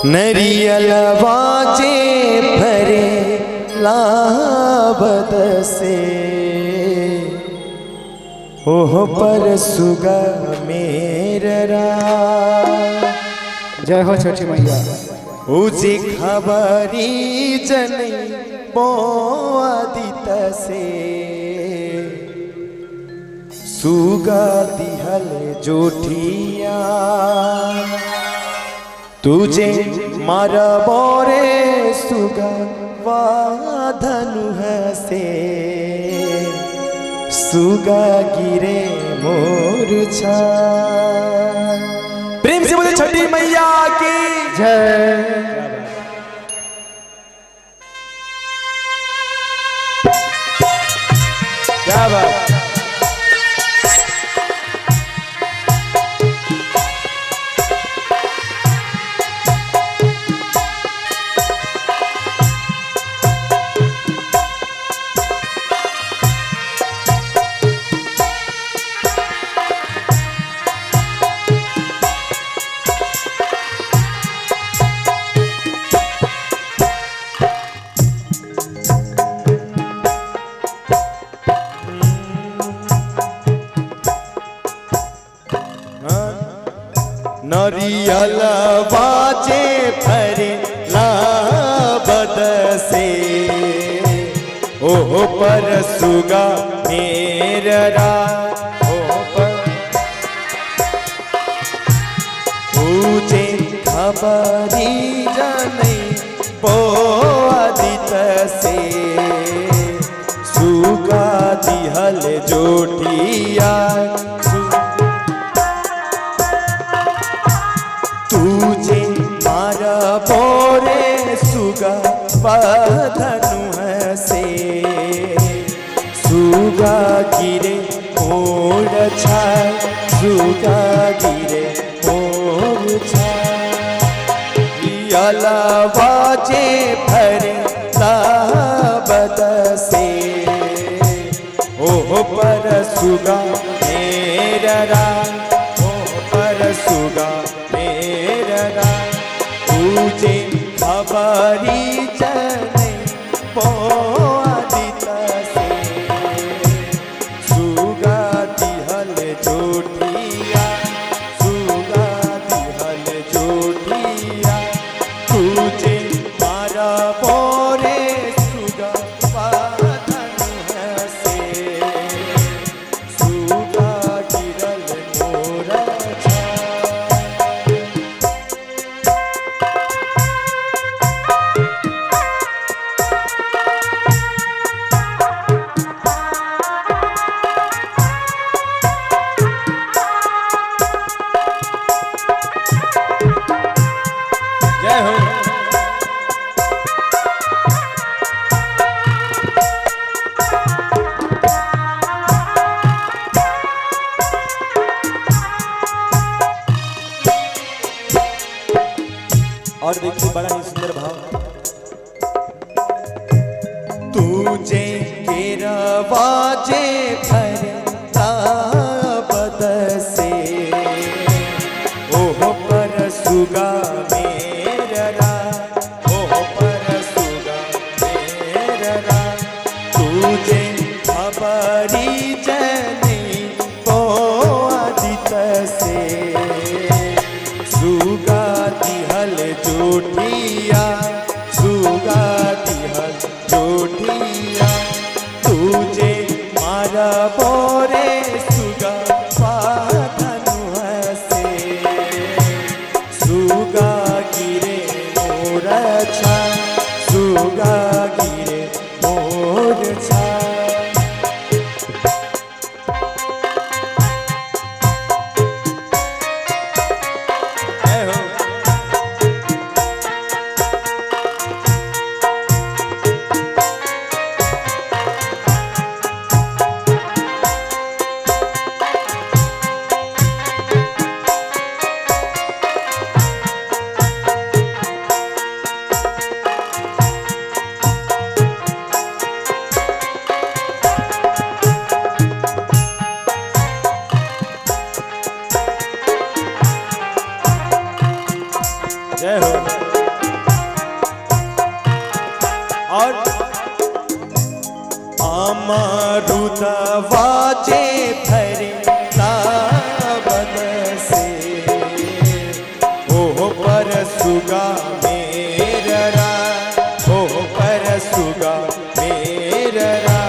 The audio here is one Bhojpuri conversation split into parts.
नरियल वाजे भरे लाबद से ओह पर सुगा मेरा। जय हो छठी मैया। उजी खबरी जनी बोआदित से सुगा दिहल जोठिया। तुझे मर बोरे सुगा वाधनु से सुगा गिरे मोरछा। प्रेम से बोले छठी मैया की जय। क्या बात। नरियल बाजे भरे लाबद से ओह पर सुगा मेरा। ओह पर तुझे खबरी जनी बोआदित से सुगा दिहल जोटिया। तुझे मार बोरे सुगा वाधनु से सुगा गिरे मोरछा। सुगा गिरे मोरछा। रियल बाजे भरे लाबद से ओह पर सुगा मेरा। ओह पर सुगा मेरा। तुझे खबरी जने बोआदित से सुगा दिहल जोटिया। सुगा दिहल जोटिया। तुझे मारा बोरे सुगा वाधनु से सुगा गिरल मोरछा। जय हो। और देखिए बड़ा ही सुंदर भाव। तुझे केरवाजे भरे लाबद से ओह पर सुगा मेरा। ओह पर सुगा मेरा। तुझे खबरी जनी बोआदित से सुगा दिहल जोटिया। सुगा दिहल जोटिया। तुझे मार बोरे सुगा वाधनु से सुगा गिरे मोरछा। सुगा गिरे मोरछा। जय हो। जय हो। और अमरुदवा जे फरे ताबन से ओह पर सुगा मेररा, ओह पर सुगा मेररा,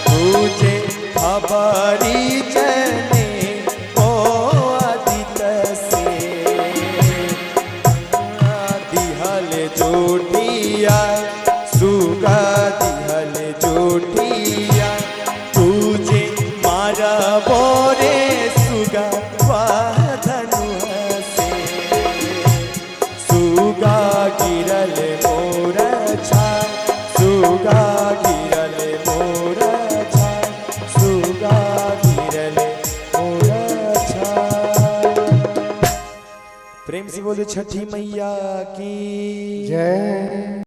तुझे खबरी जने ओ आदित से दिहल जोटिया सुगा दिहल जोटिया, तुझे मारा बोरे सुगा धनु से, सुगा गिरल मोर छा, सुगा गिरल मोर छा, सुगा गिरल मोर छा। प्रेम से बोले छठी मैया की जय।